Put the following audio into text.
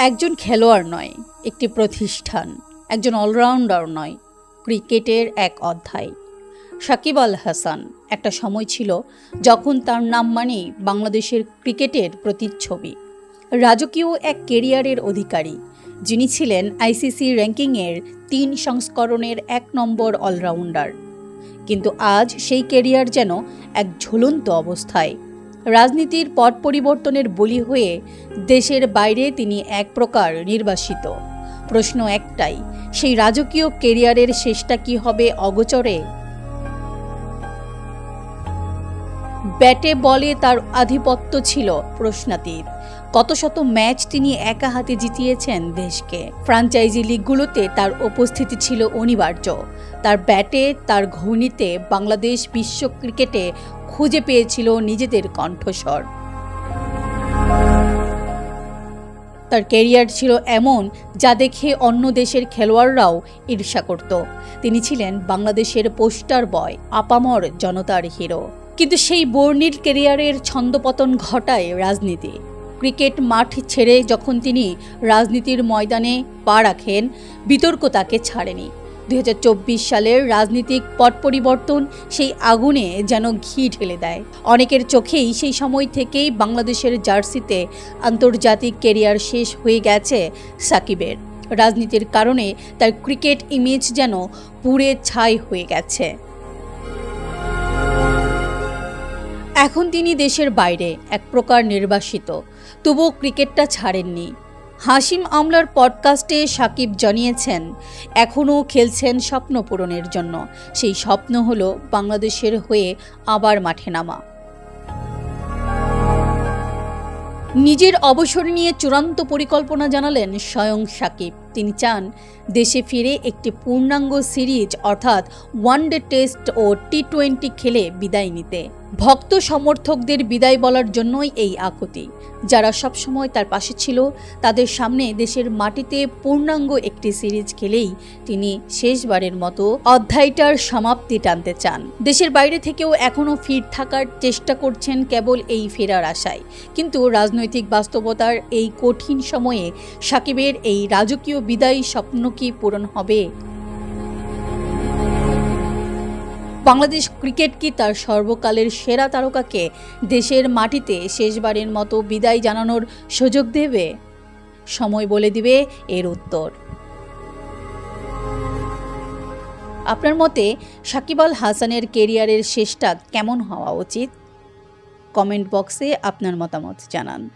একজন খেলোয়াড় নয়, একটি প্রতিষ্ঠান, একজন অলরাউন্ডার নয়, ক্রিকেটের এক অধ্যায়। সাকিব আল হাসান একটা সময় ছিল যখন তার নাম মানেই বাংলাদেশের ক্রিকেটের প্রতিচ্ছবি। রাজকীয় এক কেরিয়ারের অধিকারী, যিনি ছিলেন আইসিসি র্যাঙ্কিংয়ের ৩ সংস্করণের ১ নম্বর অলরাউন্ডার। কিন্তু আজ সেই কেরিয়ার যেন এক ঝুলন্ত অবস্থায়। রাজনীতির পট পরিবর্তনের বলি হয়ে দেশের বাইরে তিনি এক প্রকার নির্বাসিত। প্রশ্ন একটাই, সেই রাজকীয় কেরিয়ারের শেষটা কি হবে অগোচরে? ব্যাটে বলে তার আধিপত্য ছিল প্রশ্নাতীত। কত শত ম্যাচ তিনি একা হাতে জিতিয়েছেন দেশকে। ফ্র্যাঞ্চাইজি লিগগুলোতে তার উপস্থিতি ছিল অনিবার্য। তার ব্যাটে, তার ঘূর্ণিতে বাংলাদেশ বিশ্ব ক্রিকেটে খুঁজে পেয়েছিল নিজেদের কণ্ঠস্বর। তার ক্যারিয়ার ছিল এমন, যা দেখে অন্য দেশের খেলোয়াড়রাও ঈর্ষা করত। তিনি ছিলেন বাংলাদেশের পোস্টার বয়, আপামর জনতার হিরো। কিন্তু সেই বর্ণিল ক্যারিয়ারের ছন্দপতন ঘটায় রাজনীতি। ক্রিকেট মাঠ ছেড়ে যখন তিনি রাজনীতির ময়দানে পা রাখেন, বিতর্ক তাকে ছাড়েনি। ২০২৪ সালের রাজনীতিক পট পরিবর্তন সেই আগুনে যেন ঘি ঢেলে দেয়। অনেকের চোখেই সেই সময় থেকেই বাংলাদেশের জার্সিতে আন্তর্জাতিক ক্যারিয়ার শেষ হয়ে গেছে সাকিবের। রাজনীতির কারণে তার ক্রিকেট ইমেজ যেন পুড়ে ছাই হয়ে গেছে। এখন তিনি দেশের বাইরে, এক প্রকার নির্বাসিত, তবুও ক্রিকেটটা ছাড়েননি। হাশিম আমলার পডকাস্টে সাকিব জানিয়েছেন, এখনও খেলছেন স্বপ্ন পূরণের জন্য। সেই স্বপ্ন হলো বাংলাদেশের হয়ে আবার মাঠে নামা। নিজের অবসর নিয়ে চূড়ান্ত পরিকল্পনা জানালেন স্বয়ং সাকিব। তিনি চান দেশে ফিরে একটি পূর্ণাঙ্গ সিরিজ অর্থাৎ ওয়ানডে টেস্ট ও টি-20 খেলে বিদায় নিতে। ভক্ত সমর্থকদের বিদায় বলার জন্যই এই আকুতি। যারা সবসময় তার পাশে ছিল, তাদের সামনে দেশের মাটিতে পূর্ণাঙ্গ একটি সিরিজ খেলেই তিনি শেষবারের মতো অধ্যায়টার সমাপ্তি টানতে চান। দেশের বাইরে থেকেও এখনও ফিট থাকার চেষ্টা করছেন কেবল এই ফেরার আশায়। কিন্তু রাজনৈতিক বাস্তবতার এই কঠিন সময়ে সাকিবের এই রাজকীয় বিদায়ী স্বপ্ন কি পূরণ হবে? বাংলাদেশ ক্রিকেট কি তার সর্বকালের সেরা তারকাকে দেশের মাটিতে শেষবারের মতো বিদায় জানানোর সুযোগ দেবে? সময় বলে দিবে এর উত্তর। আপনার মতে সাকিব আল হাসানের কেরিয়ারের শেষটা কেমন হওয়া উচিত? কমেন্ট বক্সে আপনার মতামত জানান।